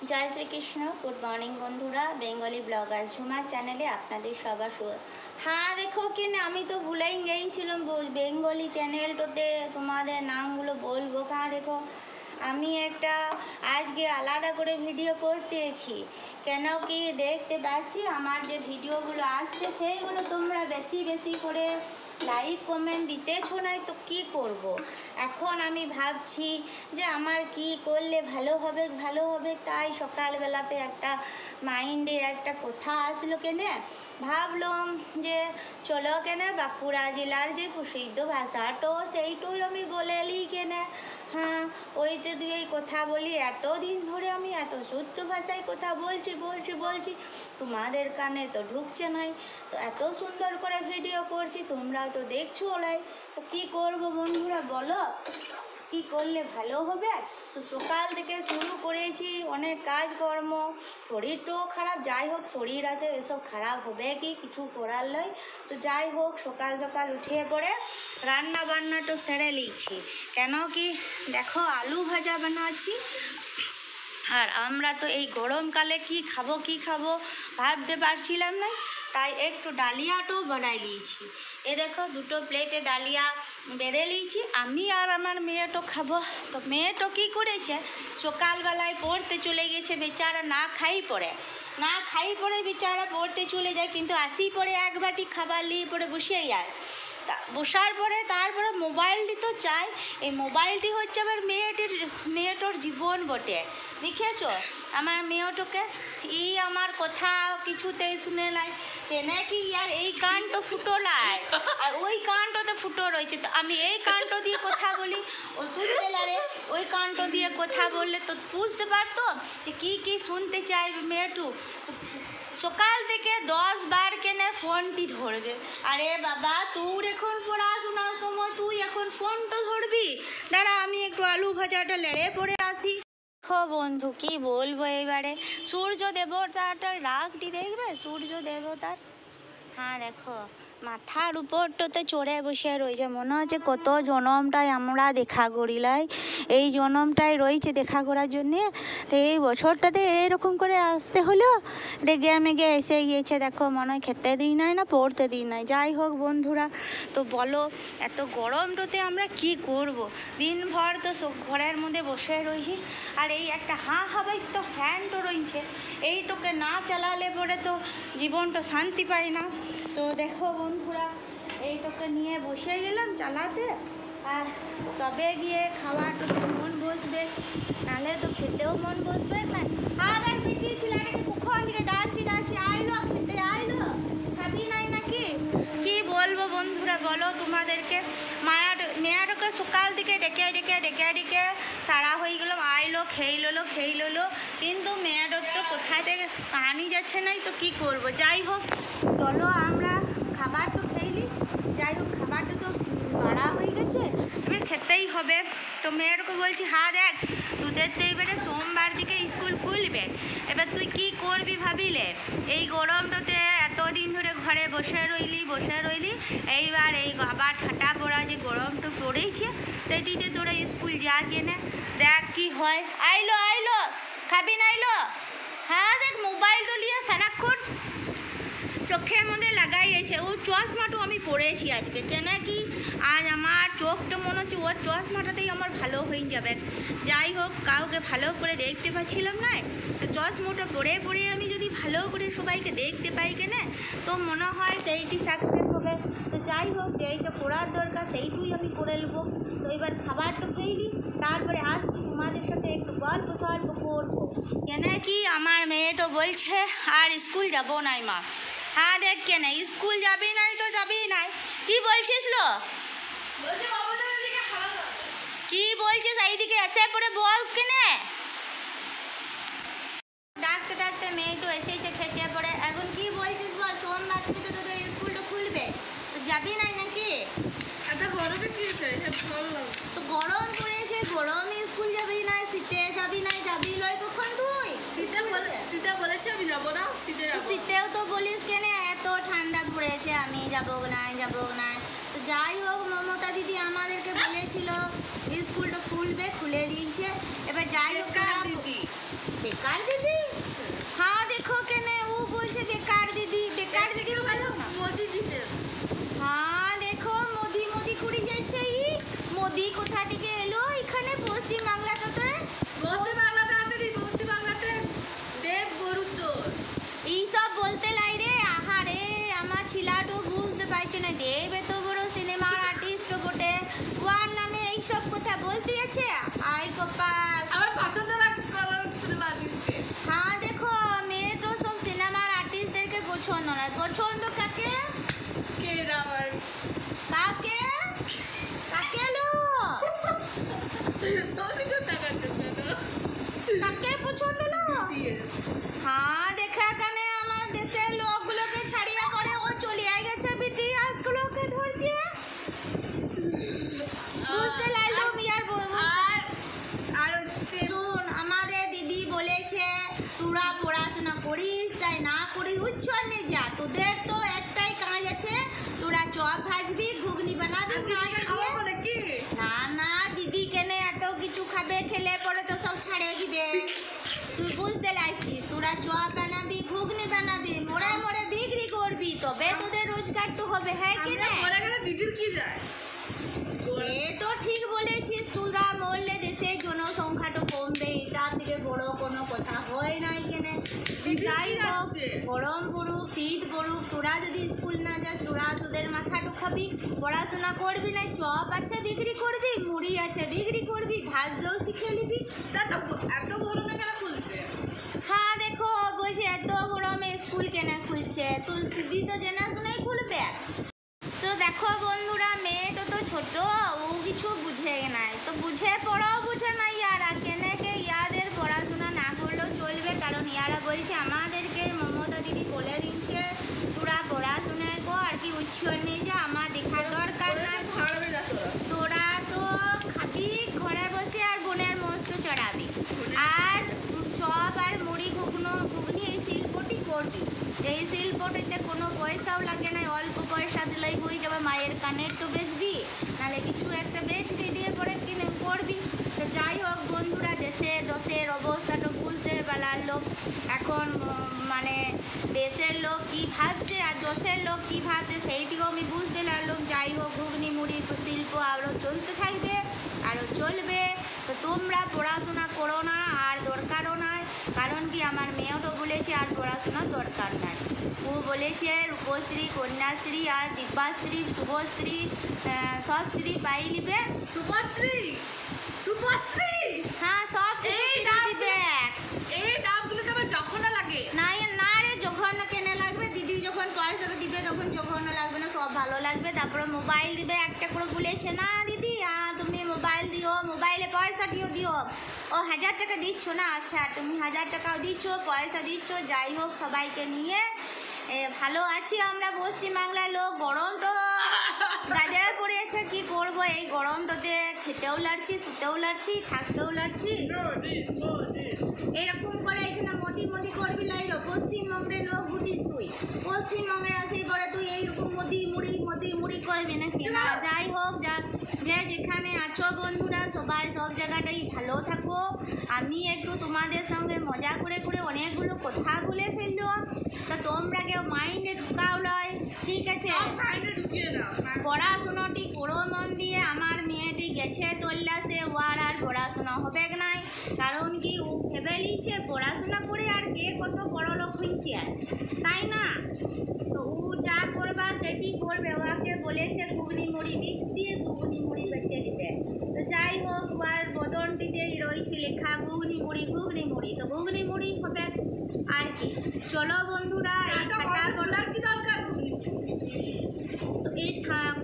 জয় Shrikrishna. Good morning বন্ধুরা, Bengali blogger ঝুমার চ্যানেলে আপনাদের সবার হ্যাঁ দেখো কেন আমি তো ভুলেই গিয়েছিলাম বেঙ্গলি চ্যানেলটাতে তোমাদের নামগুলো বলবো। হ্যাঁ দেখো আমি একটা আজকে আলাদা করে ভিডিও করতেছি, কেন কি দেখতে পাচ্ছি আমার যে ভিডিওগুলো আসছে সেইগুলো তোমরা বেশি বেশি করে লাইক কমেন্ট দিতেছো নাই, তো কি করব। এখন আমি ভাবছি যে আমার কি করলে ভালো হবে, তাই সকালবেলাতে একটা মাইন্ডে একটা কথা আসলো কেনে, ভাবলাম যে চলো কেনে বাঁকুড়া জেলার যে প্রসিদ্ধ ভাষাটো সেইটাই আমি বলে নিই কেনে। হ্যাঁ ওইটা দিয়েই কথা বলি। এতদিন ধরে আমি এত শুদ্ধ ভাষায় কথা বলছি তোমাদের কানে তো ঢুকছে নাই, তো এত সুন্দর করে ভিডিও করছি তোমরা তো দেখছো ওলাই। তো কী করবো বন্ধুরা বলো, কি করলে ভালো হবে। তো সকাল থেকে শুরু করেছি অনেক কাজকর্ম, শরীরটাও খারাপ, যাই হোক শরীর আছে এসব খারাপ হবে কি কিছু করার নয়। তো যাই হোক সকাল সকাল উঠিয়ে পড়ে রান্না বান্নাটা সেরে নিচ্ছি, কেন কি দেখো আলু ভাজা বানাচ্ছি। আর আমরা তো এই গরমকালে কি খাবো ভাবতে পারছিলাম না, তাই একটু ডালিয়াটাও বানাই নিয়েছি। এ দেখো দুটো প্লেটে ডালিয়া বেড়ে নিয়েছি, আমি আর আমার মেয়েটো খাবো। তো মেয়েটো কী করেছে, সকালবেলায় পড়তে চলে গেছে, বেচারা না খাই পড়ে বেচারা পড়তে চলে যায়, কিন্তু আসি পরে এক বাটি খাবার নিয়ে পরে বসে যায়। বসার পরে তারপরে মোবাইলটি তো চাই, এই মোবাইলটি হচ্ছে আমার মেয়েটোর জীবন বটে। দেখেছ আমার মেয়েটোকে, আমার কথা কিছুতেই শুনে নাই, কেনে কি আর এই কানটো ফুটো লাই আর ওই কানটোতে ফুটো রয়েছে। তো আমি এই কানটো দিয়ে কথা বলি, ওষুধ পেলারে ওই কানটো দিয়ে কথা বললে তো বুঝতে পারতো কি শুনতে চাইবে মেয়েটু। সকাল থেকে 10 বার কেনে ফোনটি ধরবে। আরে বাবা তোর এখন পড়াশোনার সময়, তুই এখন ফোনটা ধরবি? দাঁড়া আমি একটু আলু ভাজাটা লেড়ে পড়ে আসি। বন্ধু কি বলবো, এবারে সূর্য দেবতাটার রাগটি দেখবে, সূর্য দেবতার। হ্যাঁ দেখো মাথার উপরটাতে চড়ে বসে রয়েছে, মনে হচ্ছে কত জনমটাই আমরা দেখা করিলাই, এই জনমটাই রয়েছে দেখা করার জন্যে। তো এই বছরটাতে এইরকম করে আসতে হলো, রেগে মেগে এসে গিয়েছে। দেখো মনে হয় খেতে দিই নাই না পড়তে দিই নাই। যাই হোক বন্ধুরা, তো বলো এত গরমটাতে আমরা কি করব। দিনভর তো ঘরের মধ্যে বসে রয়েছি, আর এই একটা হাওয়াই তো ফ্যানটা রয়েছে, এইটাকে না চালালে পরে তো জীবনটা শান্তি পায় না। তো দেখো বন্ধুরা এইটাকে নিয়ে বসে গেলাম চালাতে, আর তবে গিয়ে খাওয়াটা মন বসবে, নাহলে তো খেতেও মন বসবে না। হ্যাঁ দেখ পিটি ছেলেটাকে কখন দিকে ডাকছি আইলো খেতে আইলো, খাবি নাই নাকি? কি বলবো বন্ধুরা বলো তোমাদেরকে, মেয়াটাকে সকাল দিকে ডেকে সারা হয়ে গেলাম, আইলো খেয়ে ললো, কিন্তু মেয়েটার তো কোথায় থেকে পানি যাচ্ছে নাই, তো কি করব। যাই হোক চলো আমরা খাবারটা খেয়ে, যাই হোক খাবারটা তো বাড়া হয়ে গেছে, এবার খেতেই হবে। তো মেয়েটাকে বলছি হ্যাঁ দেখ তোদের তো এবারে সোমবার দিকে স্কুল খুলবে, এবার তুই কি করবি ভাবিলে, এই গরমটাতে এতদিন ধরে ঘরে বসে রইলি, এইবার এই আবার ঠাটা পড়া যে গরমটা পড়েছে সেটিতে তোরা স্কুল যা কেনে, দেখ কি হয়। আইলো খাবি নাইলো? হ্যাঁ দেখ মোবাইলটা নিয়ে সারাক্ষণ চোখের মধ্যে লাগাই রয়েছে। ও চশমাটাও আমি পরেছি আজকে, কেন কি আজ আমার চোখটা মনে হচ্ছে ওর চশমাটাতেই আমার ভালো হয়ে যাবে। যাই হোক কাউকে ভালো করে দেখতে পাচ্ছিলাম না, তো চশমাটা পরে আমি যদি ভালো করে সবাইকে দেখতে পাই কেনে, তো মনে হয় সেইটি সাকসেস হবে। তো যাই হোক যেইটা পড়ার দরকার সেইটুই আমি করে নেবো। তো এবার খাবারটা খেয়ে নিই, তারপরে আসছি তোমাদের সাথে একটু গল্প করবো, কেন কি আমার মেয়েটা বলছে আর স্কুল যাবো নাই মা। হ্যাঁ দেখ কেন স্কুল যাবি নাই তো যাবি নাই, কি বলছিস লো, কি বলছিস এইদিকে এসে পরে বল কেনে। ডাকতে মেয়েটা এসেছে খেতে পড়ে, এখন কি বলছিস বল, সোমবার থেকে তো তোদের স্কুলটা খুলবে, তো যাবি নাই নাকি? গরমে কি হয়েছে, তো গরম পড়েছে, গরমে স্কুল যাবি নাই, শীতে যাবি নাই, যাবি লয় কখন তুই? শীতে বলেছে আমি যাবো না, শীতেও তো বলিস কেন এত ঠান্ডা পড়েছে আমি যাবো না। তো যাই হোক মমতা দিদি আমাদেরকে বলেছিল স্কুলটা খুলবে, খুলে দিয়েছে। এবার যাই হোক বেকার দিদি? হ্যাঁ দেখো কেনে ও বলছে বেকার দিদি, বেকার দিদি ভালো না। মোদি দিতে হ্যাঁ দেখো মোদি মোদি করে যাচ্ছে মোদি কোথা থেকে এলো এখানে পশ্চিম বাংলাটাতে? পশ্চিম বাংলাতে আসেনি, পশ্চিম বাংলাতে দেব গরু চোর। এইসব বলতে লাই রে, আহারে আমার ছিলাটো বুঝতে পারছে না, দেব এত বড় সিনেমার আর্টিস্ট বটে, ওয়ার নামে এইসব কথা বলতে আছে। আই কপাল। আমার পছন্দ না সিনেমা আর্টিস্টকে। হ্যাঁ দেখো মেয়ে তো সব সিনেমার আর্টিস্টদেরকে পছন্দ নয়, পছন্দ কাকে? কে না আমার কাকে? কাকে লো? ওদিকে তাকাতে না কাকে পছন্দ না? হ্যাঁ দেখা কানে আমার দেশের লোকগুলোকে ছাড়িয়ে করে ও চলিয়ে গেছে বিটিএস গুলোকে ধরতে। বুঝতে লাইলো মিয়ার আর হচ্ছে শুন, আমাদের দিদি বলেছে তোরা পড়াশোনা করিস চাই না করিস উচ্ছন্নে যা, তোদের তো একটাই কাজ আছে, তোরা চপ ভাজবি ঘুগনি বানাবি মাছ দিয়ে। খাওয়া বলে কি না না দিদি কেনে এত কিছু খাবে, খেলে পরে তো সব ছাড়ে দিবে। তুই বুঝতে লাগছিস, তোরা চপ বানাবি ঘুগনি বানাবি মোড়ে মোড়ে বিক্রি করবি, তবে তোদের রোজগারটা হবে। হ্যাঁ কি আমরা না? মরে গেলে দিদির কি যায়? সে তো ঠিক বলেছিস, তোরা মরলে দেশের জনসংখ্যাটা কমবে, এটার থেকে বড় কোনো কথা হয় নাই কেনে। দিদি যাই কি হোক, যাচ্ছে? গরম পড়ুক শীত পড়ুক, তোরা যদি স্কুল না যাস, তোরা তোদের মাথাটা খাবি, পড়াশোনা করবি না, চপ আছে বিক্রি করবি, মুড়ি আছে বিক্রি করবি, ভাজলেও শিখে নিবি। তা তো এত গরমে কেন খুলছে? হ্যাঁ দেখো বলছে এত গরমে স্কুল কেন খুলছে, তুই দিদি তো জানাশোনাই খুলবে। তো দেখো বন্ধুরা মেয়েটা তো ছোট, ও কিছু বুঝে নাই, তো বুঝে পড়াও বুঝে না ইয়ারা, কেনেকে ইয়াদের পড়াশোনা না করলেও চলবে, কারণ ইয়ারা বলছে আমাদেরকে মমতা দিদি বলে দিচ্ছে তোরা পড়াশোনায় কর আর কি উচ্ছন্নে যা, আমার দেখার দরকার নাই। ভাড়বে না তোরা। তোরা তো খাবি ঘরে বসে আর বোনের মস্ত চড়াবি, আর চপ আর মুড়ি ঘুগনি এই শিল্পটি করবি। এই শিল্পটিতে কোনো পয়সাও লাগে না, অল্প পয়সা দিলেই হয়ে যাবে। মায়ের কানের তো বেচবি, নাহলে কিছু একটা বেচবি, দিয়ে পরে কিনে করবি। তো যাই হোক বন্ধুরা, দেশের অবস্থাটা বুঝতে পারলো এখন, মানে দেশের লোক কী ভাবছে আর দেশের লোক কী ভাবছে সেইটিও আমি বুঝতে পারলাম। যাই হোক ঘুগনি মুড়ি শিল্প আরও চলতে থাকবে, আরও চলবে। তো তোমরা পড়াশোনা করো না, আর দরকারও নয়, কারণ কি আমার মেয়েও তো বলেছে আর পড়াশোনার দরকার নাই। ও বলেছে রূপশ্রী, কন্যাশ্রী আর দিব্যাশ্রী, শুভশ্রী সব শ্রী পাই নিবে। সুপশ্রী, সুপশ্রী, হ্যাঁ সব এই দিবে। এই নামগুলো তো আমার যখন লাগে। না না রে, যখন কেনে লাগবে, দিদি যখন পয়সাটা দিবে তখন যখন লাগবে না, সব ভালো লাগবে। তারপরে মোবাইল দিবে একটা করে বলেছে না দিদি, তুমি মোবাইল দিও, মোবাইলে পয়সা দিও। ও 1000 টাকা দিচ্ছ না, আচ্ছা তুমি 1000 টাকাও দিচ্ছ, পয়সা দিচ্ছ। যাই হোক সবাইকে নিয়ে ভালো আছি আমরা পশ্চিমবাংলার লোক। গরম তো গাজা পড়েছে, কি করব এই গরমটাতে, খেতেও লাগছি, শুতেও লাগছি, থাকতেও লাগছি। এরকম করে এখানে মোদি করবি লাইলো, পশ্চিমবঙ্গের লোক বুঝিস তুই, পশ্চিমবঙ্গে আসি করে তুই এইরকম মোদি মুড়ি করবি নাকি? না যাই হোক, যে যেখানে আছো বন্ধুরা সবাই সব জায়গাটাই ভালো থাকো। আমি একটু তোমাদের সঙ্গে মজা করে অনেকগুলো কথা বলে ফেললো, তো তোমরা কেউ মাইন্ডে ঢুকাও লয়, ঠিক আছে? পড়াশোনাটি করো মন দিয়ে। আমার মেয়েটি গেছে তোল্লাসে, ওয়ার আর পড়াশোনা হবে নাই, কারণ কি ও ভেবে নিচ্ছে পড়াশোনা করে আর কে কত বড় লোক হচ্ছে, তাই না? তো ও যা করবা সেটি করবে, ওকে বলেছে ঘুগনি মুড়ি মিক্স দিয়ে ঘুগনি মুড়ি বেঁচে দিবে। তো যাই হোক ওর বদনটিতেই রয়েছে লেখা ঘুগনি মুড়ি, তো ঘুগনি মুড়ি হবে আর কি। চলো বন্ধুরা এই ঠান্ডা বলার কি দরকার, এই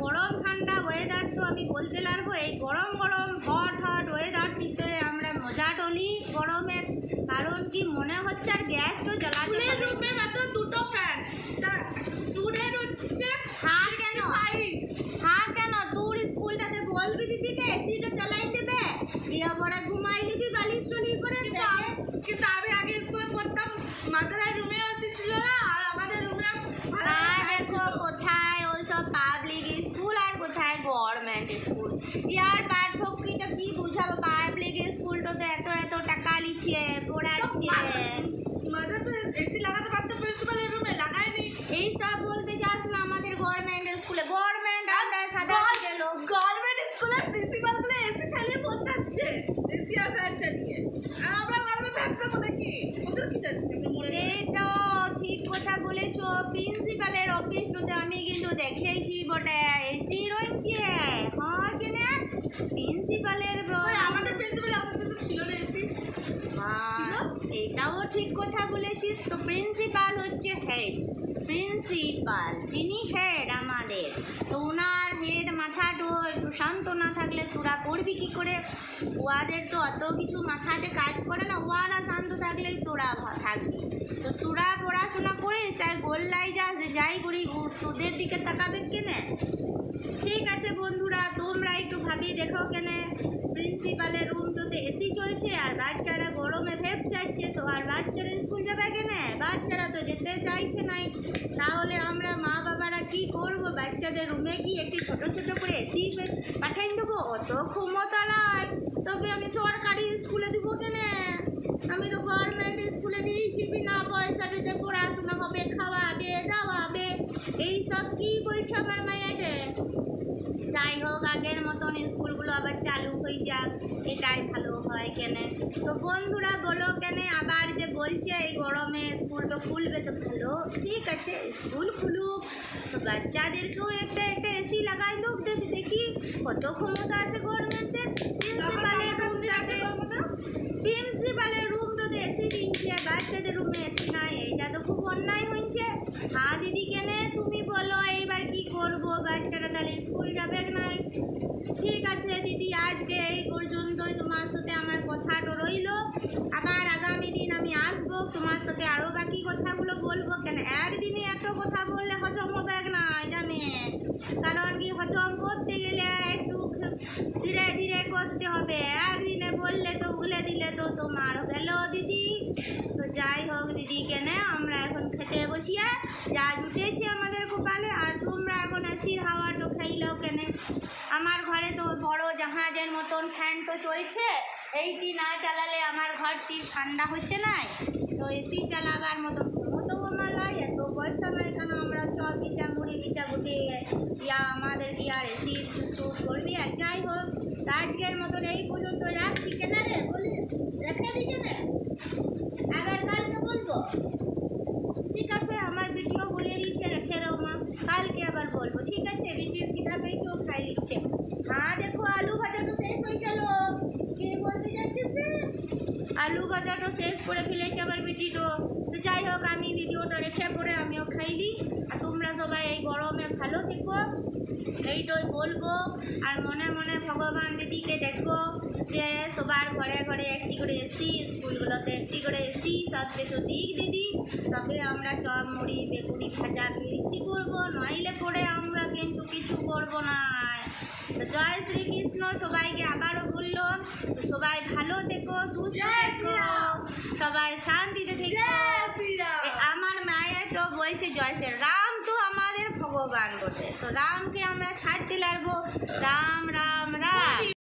গরম ঠান্ডা ওয়েদার তো আমি বলতে লাগবো, এই গরম হট ওয়েদারটিতে আমরা মজা টলি গরমের, কারণ কি মনে হচ্ছে আর গ্যাস তো জ্বালাতে রুমে মাত্র দুটো ফ্যান, তা স্টুডেন্ট হচ্ছে হ্যাঁ কেন তোর স্কুলটাতে বলবি দিদিকে এসিটা চালাই দেবে, দিয়ে পরে ঘুমাই দিবি বালিশ টলি করে। কিন্তু আমি আগে স্কুলে পড়তাম, মাতারার রুমে হচ্ছে ছিল না, আর আমাদের রুমে দেখো কোথায় ওইসব পাবলিক স্কুল আর কোথায় গভর্নমেন্ট স্কুল, ইয়ার পার্থক্যটা কি বুঝাবো? পাবলিক স্কুলটাতে এত টাকা লিছে পড়াচ্ছে, দেখো প্রিন্সিপালের অফিসটাতে আমি কিন্তু দেখেছি বটে এসি রয়েছে হ্যাঁ কিনা প্রিন্সিপালের আমাদের প্রিন্সিপাল অবস্থা তো ছিল না এসি ছিল? এটাও ঠিক কথা বলেছিস তো প্রিন্সিপাল হচ্ছে হেড প্রিন্সিপাল যিনি হেড আমাদের তো ওনার হেড মাথাটো একটু শান্ত না থাকলে তোরা পড়বি কি করে ওদের তো অত কিছু মাথাতে কাজ করে না ওরা শান্ত থাকলেই তোরা থাকবি তো তোরা পড়াশোনা করে চাই গোল্লাই যাস যাই করি তোদের দিকে তাকাবে কেনে ঠিক আছে বন্ধুরা তোমরা একটু ভাবি দেখো কেনে প্রিন্সিপালের রুমটাতে এসি চলছে আর বাচ্চারা গরমে ভেপ যাচ্ছে তো আর বাচ্চারা স্কুল যাবে কেনে বাচ্চারা তো যেতে চাইছে নাই তাহলে আমরা মা বাবারা কি করব বাচ্চাদের রুমে কি একটি ছোট ছোট করে এসি পাঠাই দেবো অত ক্ষমতা নাই তবে আমি সরকারি স্কুলে দিব কেনে আমি তো গভর্নমেন্ট স্কুলে দিয়েছি বিনা পয়সাটিতে পড়াশোনা হবে খাওয়াবে দাওয়াবে এইসব কি বলছে আমার মায়েতে যাই হোক আগের মতন স্কুলগুলো আবার চালু হয়ে যাক এটাই ভালো হয় কেনে তো বন্ধুরা বলো কেনে আবার যে বলছে এই গরমে স্কুলটা খুলবে তো ভালো ঠিক আছে স্কুল খুলুক তো বাচ্চাদেরকেও একটা একটা এসি লাগাই লোক দেখি কত ক্ষমতা আছে গভর্নমেন্টের প্রিন্সিপালের রুমটাতে এসি দিচ্ছে বাচ্চাদের রুমে এসি নাই এইটা তো খুব অন্যায় হয়েছে হ্যাঁ দিদি কেনে তুমি বলো এইবার কি করব বাচ্চারা তাহলে স্কুল যাবে নাই ঠিক আছে দিদি আজকে এই পর্যন্তই তোমার সাথে আমার কথাটা রইল আবার আগামী দিন আমি আসবো তোমার সাথে আরও বাকি কথাগুলো বলবো কেন একদিনে এত কথা বললে হজম হবে না জানে কারণ কি হজম করতে গেলে একটু ধীরে ধীরে করতে হবে একদিনে বললে তো ভুলে দিলে তো তোমার গেল দিদি তো যাই হোক দিদি কেনে আমরা এখন খেতে বসিয়ে যা জুটেছে আমাদের কপালে আর তোমরা এখন এসির হাওয়াটা খাইলেও কেনে আমার ঘরে তো বড় জাহাজের মতন ফ্যান তো চলছে এইটি না চালালে আমার ঘরটি ঠান্ডা হচ্ছে না তো এসি চালাবার মতন ক্ষমতা আমার লাগে এত পয়সা নয় কেন আমরা চপ বিচা মুড়ি বিচা গুটে ইয়া আমাদের কি আর এসি করবি আর যাই হোক আজকের মতন এই পর্যন্ত রাখছি কেনা রে বলি রেখে দিই কেনে আবার কালকে বলবো ঠিক আছে আমার ভিডিও বলে দিচ্ছে রেখে দাও মা কালকে আবার বলবো ঠিক আছে ভিডিও কিনা পেয়েছো খাই দিচ্ছে হ্যাঁ দেখো আলু ভাজাটা শেষ হয়ে গেল কে বলতে যাচ্ছিস রে আলু ভাজাটা শেষ করে ফেলেছে আমার ভিডিওটা তো যাই হোক আমি ভিডিওটা রেখে পরে আমিও খাইলি আর তোমরা সবাই এই গরমে ভালো থেকো এইটাই বলবো আর মনে মনে ভগবান দিদিকে দেখো যে সবার ঘরে ঘরে একটি করে এসি স্কুলগুলোতে একটি করে এসি সব কিছু দিক দিদি তবে আমরা চপ মুড়ি বেগুনি ভাজা বিক্রি করবো নইলে করে আমরা কিন্তু কিছু করবো না তো জয় শ্রীকৃষ্ণ সবাইকে আবারও বললো সবাই ভালো থেকো সুস্থ থেকো সবাই শান্তিতে থেকো আমার মায়ের তো বলছে জয় শ্রী রাম তো আমাদের ভগবান বটে তো রামকে আমরা ছাড়তে লাগবো রাম রাম রাম